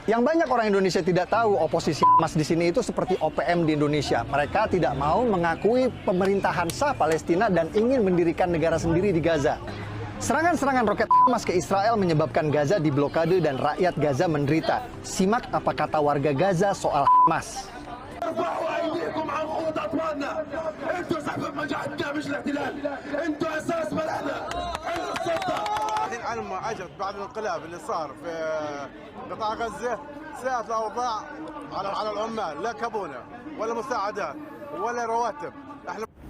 Yang banyak orang Indonesia tidak tahu, oposisi Hamas di sini itu seperti OPM di Indonesia. Mereka tidak mau mengakui pemerintahan sah Palestina dan ingin mendirikan negara sendiri di Gaza. Serangan-serangan roket Hamas ke Israel menyebabkan Gaza diblokade dan rakyat Gaza menderita. Simak apa kata warga Gaza soal Hamas. على ما اجت بعد الانقلاب اللي صار في قطاع غزه ساءت الاوضاع على العمال، لا كابونه ولا مساعدات ولا رواتب.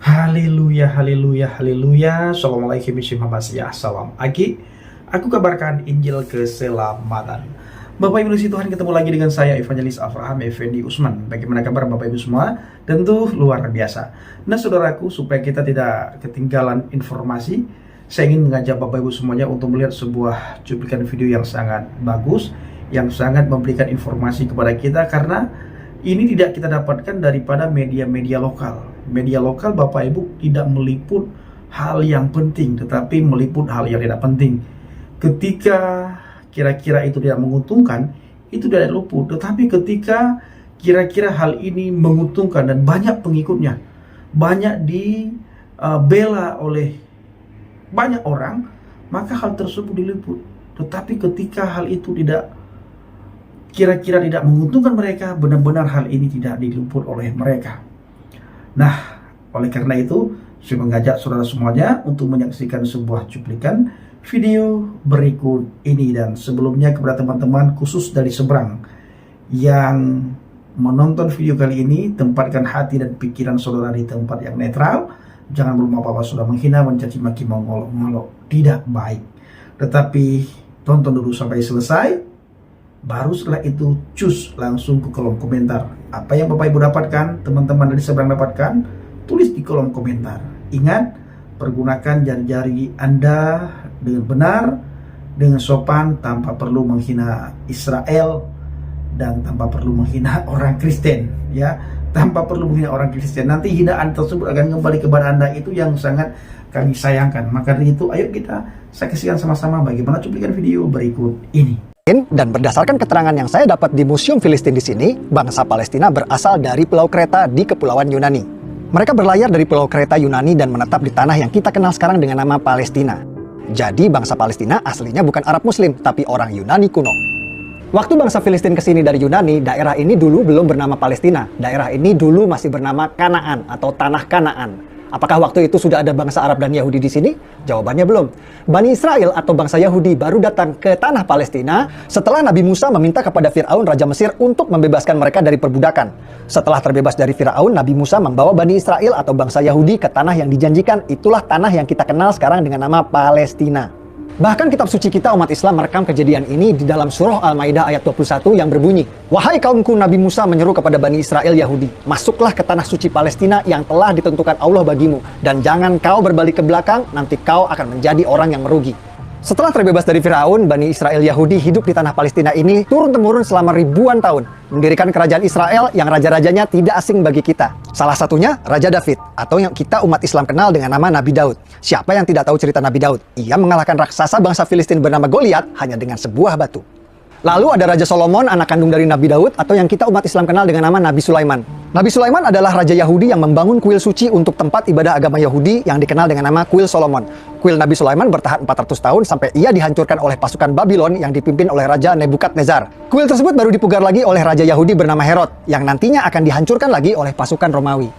Haleluya, haleluya, haleluya. Assalamualaikum warahmatullahi wabarakatuh. Aku kabarkan Injil keselamatan. Bapak Ibu si Tuhan, ketemu lagi dengan saya Evangelis Avraham Effendi Usman. Bagaimana kabar Bapak Ibu semua? Tentu luar biasa. Nah saudaraku, supaya kita tidak ketinggalan informasi, saya ingin mengajak Bapak Ibu semuanya untuk melihat sebuah cuplikan video yang sangat bagus, yang sangat memberikan informasi kepada kita, karena ini tidak kita dapatkan daripada media-media lokal. Media lokal Bapak Ibu tidak meliput hal yang penting, tetapi meliput hal yang tidak penting. Ketika kira-kira itu tidak menguntungkan, itu tidak luput. Tetapi ketika kira-kira hal ini menguntungkan dan banyak pengikutnya, banyak dibela oleh banyak orang, maka hal tersebut diliput. Tetapi ketika hal itu tidak kira-kira tidak menguntungkan mereka, benar-benar hal ini tidak diliput oleh mereka. Nah, oleh karena itu saya mengajak saudara semuanya untuk menyaksikan sebuah cuplikan video berikut ini. Dan sebelumnya kepada teman-teman khusus dari seberang yang menonton video kali ini, tempatkan hati dan pikiran saudara di tempat yang netral. Jangan belum apa-apa sudah menghina, mencaci maki, mengolok-ngolok, tidak baik. Tetapi tonton dulu sampai selesai, baru setelah itu cus langsung ke kolom komentar. Apa yang Bapak Ibu dapatkan, teman-teman dari seberang dapatkan, tulis di kolom komentar. Ingat, pergunakan jari-jari Anda dengan benar, dengan sopan, tanpa perlu menghina Israel dan tanpa perlu menghina orang Kristen, ya. Tanpa perlu menghina orang Kristen. Nanti hinaan tersebut akan kembali kepada Anda. Itu yang sangat kami sayangkan. Maka dari itu, ayo kita saksikan sama-sama bagaimana cuplikan video berikut ini. Dan berdasarkan keterangan yang saya dapat di Museum Filistin di sini, bangsa Palestina berasal dari Pulau Kreta di Kepulauan Yunani. Mereka berlayar dari Pulau Kreta Yunani dan menetap di tanah yang kita kenal sekarang dengan nama Palestina. Jadi bangsa Palestina aslinya bukan Arab Muslim, tapi orang Yunani kuno. Waktu bangsa Filistin kesini dari Yunani, daerah ini dulu belum bernama Palestina. Daerah ini dulu masih bernama Kanaan atau Tanah Kanaan. Apakah waktu itu sudah ada bangsa Arab dan Yahudi di sini? Jawabannya belum. Bani Israel atau bangsa Yahudi baru datang ke tanah Palestina setelah Nabi Musa meminta kepada Fir'aun Raja Mesir untuk membebaskan mereka dari perbudakan. Setelah terbebas dari Fir'aun, Nabi Musa membawa Bani Israel atau bangsa Yahudi ke tanah yang dijanjikan. Itulah tanah yang kita kenal sekarang dengan nama Palestina. Bahkan kitab suci kita umat Islam merekam kejadian ini di dalam surah Al-Maidah ayat 21 yang berbunyi, "Wahai kaumku, Nabi Musa menyeru kepada Bani Israel Yahudi, masuklah ke tanah suci Palestina yang telah ditentukan Allah bagimu, dan jangan kau berbalik ke belakang, nanti kau akan menjadi orang yang merugi." Setelah terbebas dari Firaun, Bani Israel Yahudi hidup di tanah Palestina ini turun-temurun selama ribuan tahun, mendirikan kerajaan Israel yang raja-rajanya tidak asing bagi kita. Salah satunya Raja David, atau yang kita umat Islam kenal dengan nama Nabi Daud. Siapa yang tidak tahu cerita Nabi Daud? Ia mengalahkan raksasa bangsa Filistin bernama Goliat hanya dengan sebuah batu. Lalu ada Raja Solomon, anak kandung dari Nabi Daud, atau yang kita umat Islam kenal dengan nama Nabi Sulaiman. Nabi Sulaiman adalah raja Yahudi yang membangun kuil suci untuk tempat ibadah agama Yahudi yang dikenal dengan nama Kuil Solomon. Kuil Nabi Sulaiman bertahan 400 tahun sampai ia dihancurkan oleh pasukan Babylon yang dipimpin oleh Raja Nebukadnezar. Kuil tersebut baru dipugar lagi oleh Raja Yahudi bernama Herod, yang nantinya akan dihancurkan lagi oleh pasukan Romawi.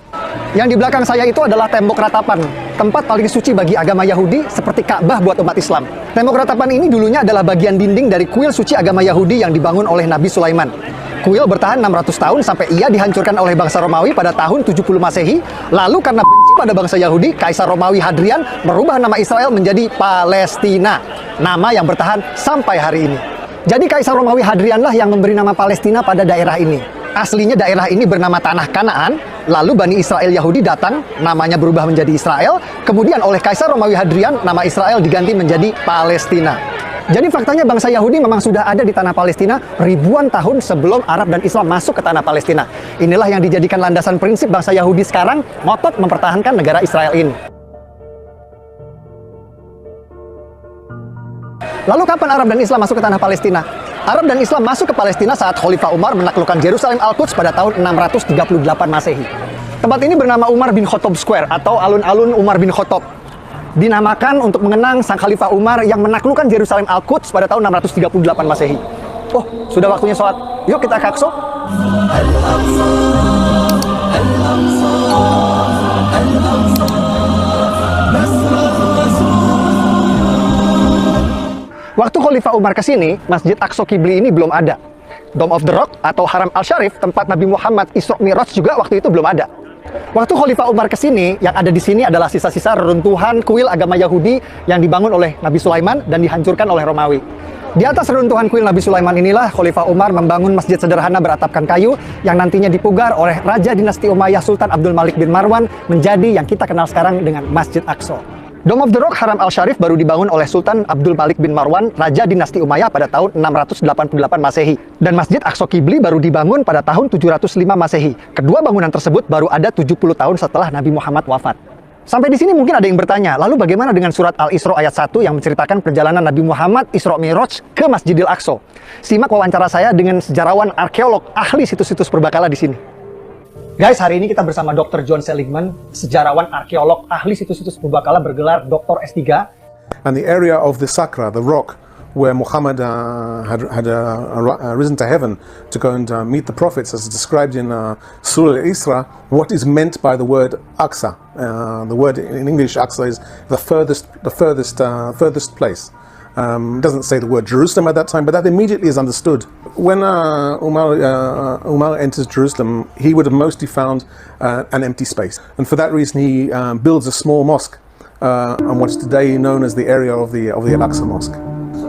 Yang di belakang saya itu adalah tembok ratapan, tempat paling suci bagi agama Yahudi seperti Ka'bah buat umat Islam. Tembok ratapan ini dulunya adalah bagian dinding dari kuil suci agama Yahudi yang dibangun oleh Nabi Sulaiman. Kuil bertahan 600 tahun sampai ia dihancurkan oleh bangsa Romawi pada tahun 70 Masehi. Lalu karena benci pada bangsa Yahudi, Kaisar Romawi Hadrian merubah nama Israel menjadi Palestina, nama yang bertahan sampai hari ini. Jadi Kaisar Romawi Hadrianlah yang memberi nama Palestina pada daerah ini. Aslinya daerah ini bernama Tanah Kanaan, lalu Bani Israel Yahudi datang, namanya berubah menjadi Israel, kemudian oleh Kaisar Romawi Hadrian, nama Israel diganti menjadi Palestina. Jadi faktanya bangsa Yahudi memang sudah ada di tanah Palestina ribuan tahun sebelum Arab dan Islam masuk ke tanah Palestina. Inilah yang dijadikan landasan prinsip bangsa Yahudi sekarang ngotot mempertahankan negara Israel ini. Lalu kapan Arab dan Islam masuk ke tanah Palestina? Arab dan Islam masuk ke Palestina saat Khalifah Umar menaklukkan Yerusalem Al-Quds pada tahun 638 Masehi. Tempat ini bernama Umar bin Khattab Square atau alun-alun Umar bin Khattab. Dinamakan untuk mengenang sang Khalifah Umar yang menaklukkan Yerusalem Al-Quds pada tahun 638 Masehi. Oh, sudah waktunya sholat. Yuk kita ke Aqsa. Waktu Khalifah Umar ke sini, Masjid Aqsa Qibli ini belum ada. Dome of the Rock atau Haram Al-Sharif, tempat Nabi Muhammad Isra Mi'raj juga waktu itu belum ada. Waktu Khalifah Umar ke sini, yang ada di sini adalah sisa-sisa reruntuhan kuil agama Yahudi yang dibangun oleh Nabi Sulaiman dan dihancurkan oleh Romawi. Di atas reruntuhan kuil Nabi Sulaiman inilah Khalifah Umar membangun masjid sederhana beratapkan kayu yang nantinya dipugar oleh Raja Dinasti Umayyah Sultan Abdul Malik bin Marwan menjadi yang kita kenal sekarang dengan Masjid Aqsa. Dome of the Rock Haram Al-Sharif baru dibangun oleh Sultan Abdul Malik bin Marwan, Raja Dinasti Umayyah pada tahun 688 Masehi. Dan Masjid Aqsa Qibli baru dibangun pada tahun 705 Masehi. Kedua bangunan tersebut baru ada 70 tahun setelah Nabi Muhammad wafat. Sampai di sini mungkin ada yang bertanya, lalu bagaimana dengan surat Al-Isra ayat 1 yang menceritakan perjalanan Nabi Muhammad Isra Mi'raj ke Masjidil Aqsa? Simak wawancara saya dengan sejarawan arkeolog ahli situs-situs purbakala di sini. Guys, hari ini kita bersama Dr. John Seligman, sejarawan arkeolog ahli situs-situs purbakala bergelar Dr. S3. And the area of the Sakra, the rock, where Muhammad had risen to heaven to go and meet the prophets, as described in Surah Al-Isra, what is meant by the word Aqsa? The word in English, Aqsa, is the furthest place. It doesn't say the word Jerusalem at that time, but that immediately is understood. When Umar enters Jerusalem, he would have mostly found an empty space. And for that reason, he builds a small mosque on what is today known as the area of the Al-Aqsa Mosque.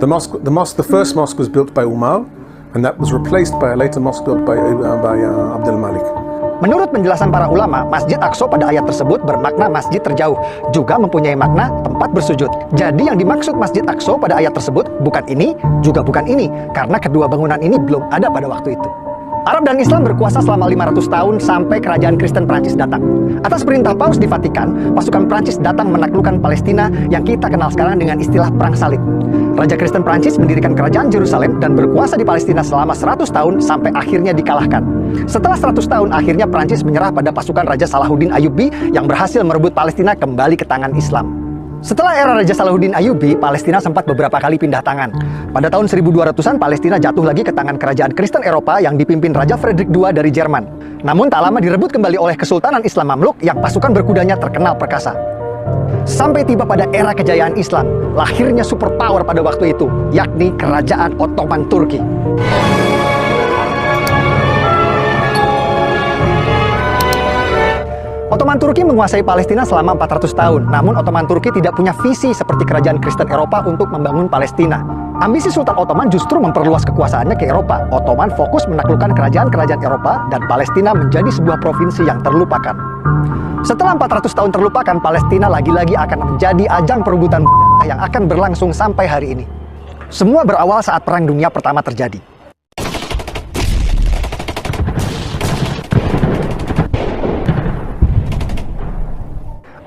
The first mosque was built by Umar, and that was replaced by a later mosque built by Abdul Malik. Menurut penjelasan para ulama, Masjid Aqsa pada ayat tersebut bermakna masjid terjauh, juga mempunyai makna tempat bersujud. Jadi yang dimaksud Masjid Aqsa pada ayat tersebut bukan ini, juga bukan ini, karena kedua bangunan ini belum ada pada waktu itu. Arab dan Islam berkuasa selama 500 tahun sampai kerajaan Kristen Prancis datang. Atas perintah Paus di Vatikan, pasukan Prancis datang menaklukkan Palestina yang kita kenal sekarang dengan istilah Perang Salib. Raja Kristen Prancis mendirikan kerajaan Yerusalem dan berkuasa di Palestina selama 100 tahun sampai akhirnya dikalahkan. Setelah 100 tahun, akhirnya Prancis menyerah pada pasukan Raja Salahuddin Ayyubi yang berhasil merebut Palestina kembali ke tangan Islam. Setelah era Raja Salahuddin Ayyubi, Palestina sempat beberapa kali pindah tangan. Pada tahun 1200-an, Palestina jatuh lagi ke tangan kerajaan Kristen Eropa yang dipimpin Raja Frederick II dari Jerman. Namun tak lama direbut kembali oleh Kesultanan Islam Mamluk yang pasukan berkudanya terkenal perkasa. Sampai tiba pada era kejayaan Islam, lahirnya superpower pada waktu itu, yakni Kerajaan Ottoman Turki. Ottoman Turki menguasai Palestina selama 400 tahun, namun Ottoman Turki tidak punya visi seperti kerajaan Kristen Eropa untuk membangun Palestina. Ambisi Sultan Ottoman justru memperluas kekuasaannya ke Eropa. Ottoman fokus menaklukkan kerajaan-kerajaan Eropa dan Palestina menjadi sebuah provinsi yang terlupakan. Setelah 400 tahun terlupakan, Palestina lagi-lagi akan menjadi ajang perebutan berdarah yang akan berlangsung sampai hari ini. Semua berawal saat Perang Dunia Pertama terjadi.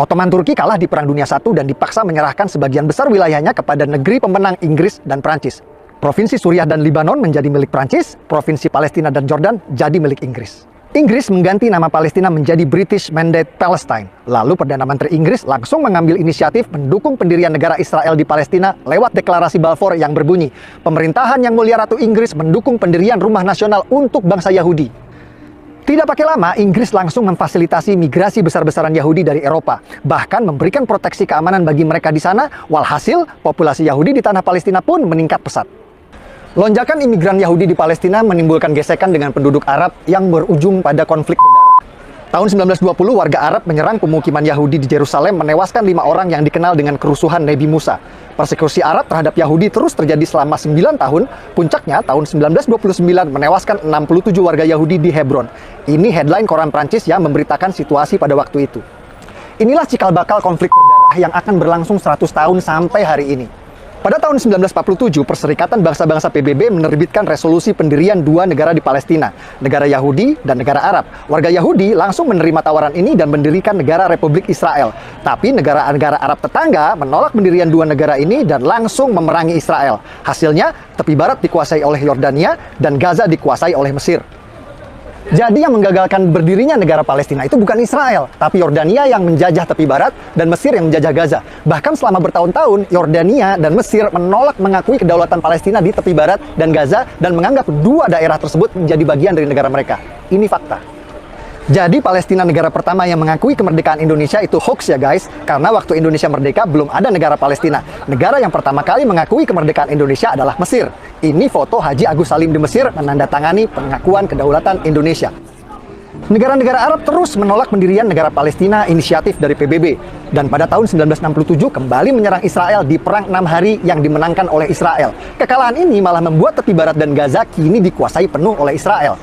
Ottoman Turki kalah di Perang Dunia I dan dipaksa menyerahkan sebagian besar wilayahnya kepada negeri pemenang Inggris dan Prancis. Provinsi Suriah dan Lebanon menjadi milik Prancis, provinsi Palestina dan Jordan jadi milik Inggris. Inggris mengganti nama Palestina menjadi British Mandate Palestine. Lalu Perdana Menteri Inggris langsung mengambil inisiatif mendukung pendirian negara Israel di Palestina lewat deklarasi Balfour yang berbunyi, "Pemerintahan Yang Mulia Ratu Inggris mendukung pendirian rumah nasional untuk bangsa Yahudi." Tidak pakai lama, Inggris langsung memfasilitasi migrasi besar-besaran Yahudi dari Eropa, bahkan memberikan proteksi keamanan bagi mereka di sana, walhasil populasi Yahudi di tanah Palestina pun meningkat pesat. Lonjakan imigran Yahudi di Palestina menimbulkan gesekan dengan penduduk Arab yang berujung pada konflik berdarah. Tahun 1920, warga Arab menyerang pemukiman Yahudi di Yerusalem, menewaskan 5 orang yang dikenal dengan kerusuhan Nabi Musa. Persekusi Arab terhadap Yahudi terus terjadi selama 9 tahun, puncaknya tahun 1929 menewaskan 67 warga Yahudi di Hebron. Ini headline koran Prancis yang memberitakan situasi pada waktu itu. Inilah cikal bakal konflik berdarah yang akan berlangsung 100 tahun sampai hari ini. Pada tahun 1947, Perserikatan Bangsa-Bangsa PBB menerbitkan resolusi pendirian dua negara di Palestina, negara Yahudi dan negara Arab. Warga Yahudi langsung menerima tawaran ini dan mendirikan negara Republik Israel. Tapi negara-negara Arab tetangga menolak pendirian dua negara ini dan langsung memerangi Israel. Hasilnya, tepi barat dikuasai oleh Yordania dan Gaza dikuasai oleh Mesir. Jadi yang menggagalkan berdirinya negara Palestina itu bukan Israel, tapi Yordania yang menjajah tepi barat dan Mesir yang menjajah Gaza. Bahkan selama bertahun-tahun, Yordania dan Mesir menolak mengakui kedaulatan Palestina di tepi barat dan Gaza dan menganggap dua daerah tersebut menjadi bagian dari negara mereka. Ini fakta. Jadi Palestina negara pertama yang mengakui kemerdekaan Indonesia itu hoax ya guys, karena waktu Indonesia merdeka belum ada negara Palestina. Negara yang pertama kali mengakui kemerdekaan Indonesia adalah Mesir. Ini foto Haji Agus Salim di Mesir menandatangani pengakuan kedaulatan Indonesia. Negara-negara Arab terus menolak pendirian negara Palestina inisiatif dari PBB. Dan pada tahun 1967 kembali menyerang Israel di Perang 6 Hari yang dimenangkan oleh Israel. Kekalahan ini malah membuat tepi barat dan Gaza kini dikuasai penuh oleh Israel.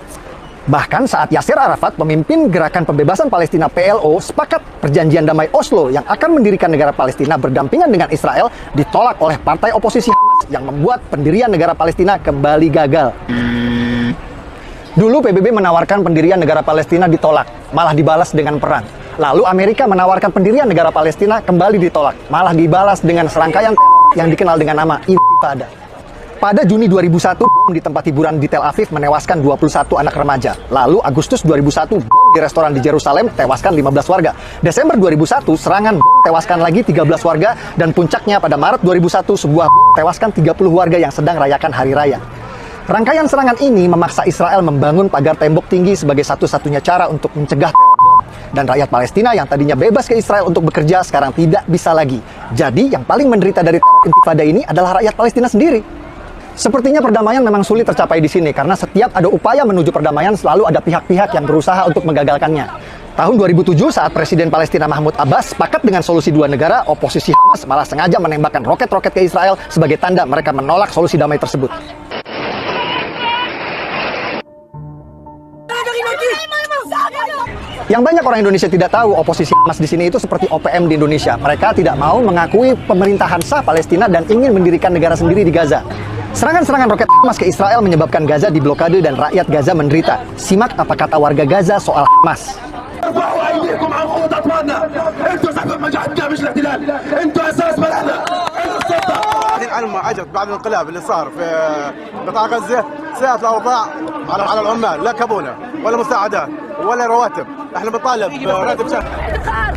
Bahkan saat Yasser Arafat, pemimpin Gerakan Pembebasan Palestina PLO, sepakat perjanjian damai Oslo yang akan mendirikan negara Palestina berdampingan dengan Israel ditolak oleh partai oposisi Hamas yang membuat pendirian negara Palestina kembali gagal. Dulu PBB menawarkan pendirian negara Palestina ditolak, malah dibalas dengan perang. Lalu Amerika menawarkan pendirian negara Palestina kembali ditolak, malah dibalas dengan serangkaian teror yang dikenal dengan nama Intifada. Pada Juni 2001, bom di tempat hiburan di Tel Aviv menewaskan 21 anak remaja. Lalu Agustus 2001, bom di restoran di Yerusalem tewaskan 15 warga. Desember 2001, serangan bom tewaskan lagi 13 warga. Dan puncaknya pada Maret 2001, sebuah bom tewaskan 30 warga yang sedang rayakan Hari Raya. Rangkaian serangan ini memaksa Israel membangun pagar tembok tinggi sebagai satu-satunya cara untuk mencegah teror bom. Dan rakyat Palestina yang tadinya bebas ke Israel untuk bekerja sekarang tidak bisa lagi. Jadi yang paling menderita dari teror intifada ini adalah rakyat Palestina sendiri. Sepertinya perdamaian memang sulit tercapai di sini karena setiap ada upaya menuju perdamaian selalu ada pihak-pihak yang berusaha untuk menggagalkannya. Tahun 2007 saat Presiden Palestina Mahmud Abbas sepakat dengan solusi dua negara, oposisi Hamas malah sengaja menembakkan roket-roket ke Israel sebagai tanda mereka menolak solusi damai tersebut. Yang banyak orang Indonesia tidak tahu, oposisi Hamas di sini itu seperti OPM di Indonesia. Mereka tidak mau mengakui pemerintahan sah Palestina dan ingin mendirikan negara sendiri di Gaza. Serangan-serangan roket Hamas ke Israel menyebabkan Gaza diblokade dan rakyat Gaza menderita. Simak apa kata warga Gaza soal Hamas. علما اجت بعد الانقلاب اللي صار في قطاع غزه سيئت الاوضاع على العمال، لا كابونه ولا مساعدات ولا رواتب. احنا بنطالب براتب شهر.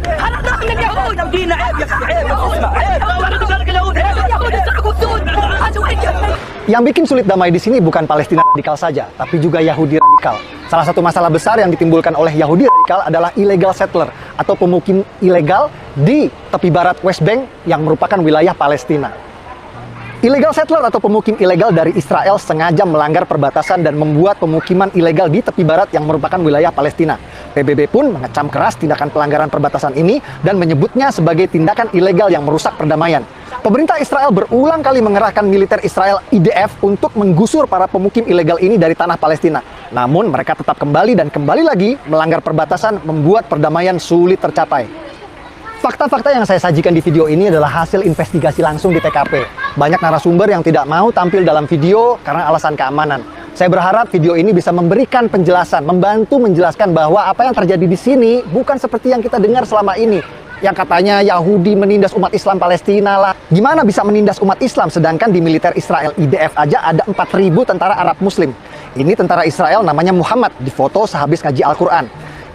هذا من اليهود دينا عيب يا اخي عيب اسمع عيب اليهود يسرقوا السود. Yang bikin sulit damai di sini bukan Palestina radikal saja, tapi juga Yahudi radikal. Salah satu masalah besar yang ditimbulkan oleh Yahudi radikal adalah illegal settler atau pemukim ilegal di tepi barat West Bank yang merupakan wilayah Palestina. Illegal settler atau pemukim ilegal dari Israel sengaja melanggar perbatasan dan membuat pemukiman ilegal di tepi barat yang merupakan wilayah Palestina. PBB pun mengecam keras tindakan pelanggaran perbatasan ini dan menyebutnya sebagai tindakan ilegal yang merusak perdamaian. Pemerintah Israel berulang kali mengerahkan militer Israel IDF untuk menggusur para pemukim ilegal ini dari tanah Palestina. Namun mereka tetap kembali dan kembali lagi melanggar perbatasan, membuat perdamaian sulit tercapai. Fakta-fakta yang saya sajikan di video ini adalah hasil investigasi langsung di TKP. Banyak narasumber yang tidak mau tampil dalam video karena alasan keamanan. Saya berharap video ini bisa memberikan penjelasan, membantu menjelaskan bahwa apa yang terjadi di sini bukan seperti yang kita dengar selama ini. Yang katanya Yahudi menindas umat Islam Palestina lah. Gimana bisa menindas umat Islam sedangkan di militer Israel IDF aja ada 4.000 tentara Arab Muslim. Ini tentara Israel namanya Muhammad, difoto sehabis ngaji Al-Quran.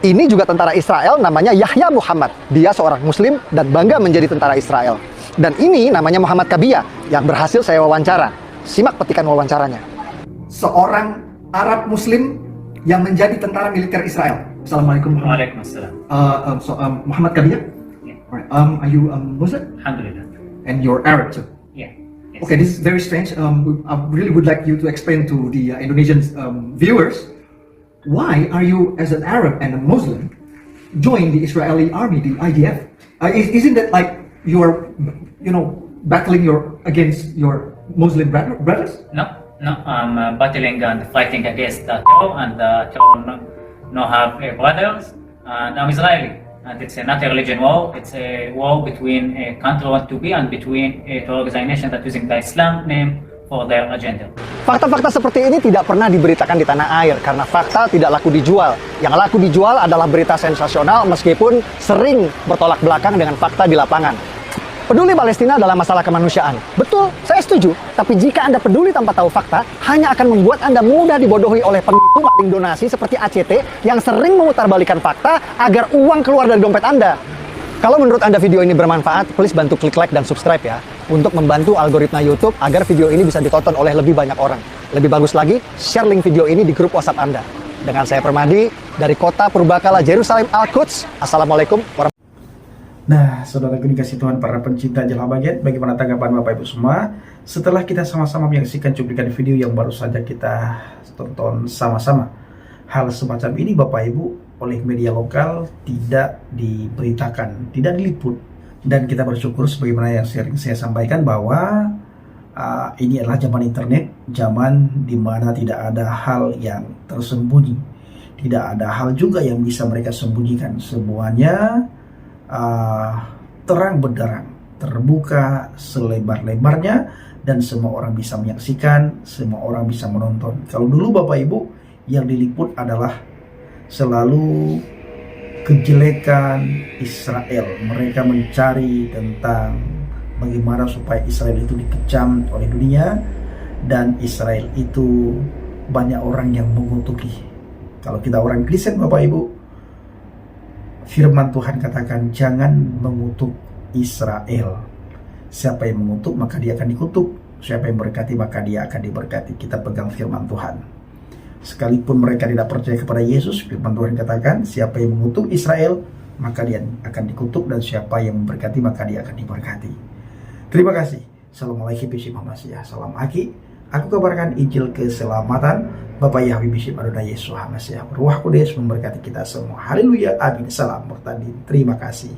Ini juga tentara Israel namanya Yahya Muhammad. Dia seorang Muslim dan bangga menjadi tentara Israel. Dan ini namanya Muhammad Kabiyah yang berhasil saya wawancara. Simak petikan wawancaranya. Seorang Arab Muslim yang menjadi tentara militer Israel. Assalamualaikum. Waalaikumsalam. Muhammad Kabiyah. Yeah. Alright. Are you Muslim? Alhamdulillah. And you're Arab too. Yeah. Yes. Okay, this is very strange. I really would like you to explain to the Indonesian viewers. Why are you, as an Arab and a Muslim, join the Israeli army, the IDF? Isn't that like you are, battling against your Muslim brothers? No, I'm battling and fighting against the Joe, and the Joe no have brothers, and I'm Israeli. And it's not a religion war, it's a war between a country want to be and between two organizations that using the Islam name for their agenda. Fakta-fakta seperti ini tidak pernah diberitakan di tanah air karena fakta tidak laku dijual. Yang laku dijual adalah berita sensasional meskipun sering bertolak belakang dengan fakta di lapangan. Peduli Palestina dalam masalah kemanusiaan. Betul, saya setuju. Tapi jika Anda peduli tanpa tahu fakta, hanya akan membuat Anda mudah dibodohi oleh penipu maling donasi seperti ACT yang sering memutarbalikkan fakta agar uang keluar dari dompet Anda. Kalau menurut Anda video ini bermanfaat, please bantu klik like dan subscribe ya, untuk membantu algoritma YouTube agar video ini bisa ditonton oleh lebih banyak orang. Lebih bagus lagi, share link video ini di grup WhatsApp Anda. Dengan saya Permadi, dari kota Purbakala, Jerusalem, Al-Quds. Assalamualaikum warahmatullahi wabarakatuh. Nah, saudaraku dikasih Tuhan, para pencinta Jalha Baget, bagaimana tanggapan Bapak Ibu semua setelah kita sama-sama menyaksikan cuplikan video yang baru saja kita tonton sama-sama? Hal semacam ini Bapak Ibu oleh media lokal tidak diberitakan, tidak diliput, dan kita bersyukur sebagaimana yang sering saya sampaikan bahwa ini adalah zaman internet, zaman di mana tidak ada hal yang tersembunyi, tidak ada hal juga yang bisa mereka sembunyikan, semuanya terang benderang, terbuka selebar-lebarnya, dan semua orang bisa menyaksikan, semua orang bisa menonton. Kalau dulu Bapak Ibu yang diliput adalah selalu kejelekan Israel, mereka mencari tentang bagaimana supaya Israel itu dikecam oleh dunia, dan Israel itu banyak orang yang mengutuki. Kalau kita orang Kristen Bapak Ibu, firman Tuhan katakan jangan mengutuk Israel. Siapa yang mengutuk maka dia akan dikutuk, siapa yang berkati maka dia akan diberkati. Kita pegang firman Tuhan. Sekalipun mereka tidak percaya kepada Yesus, firman Tuhan katakan siapa yang mengutuk Israel maka dia akan dikutuk, dan siapa yang memberkati maka dia akan diberkati. Terima kasih. Assalamualaikum warahmatullahi wabarakatuh. Salam Aki. Aku kabarkan Injil keselamatan. Bapak Yahweh Bishop Adonai Yesus HaMashiach, Ruah Kudus memberkati kita semua. Haleluya, amin. Salam Murtadin. Terima kasih.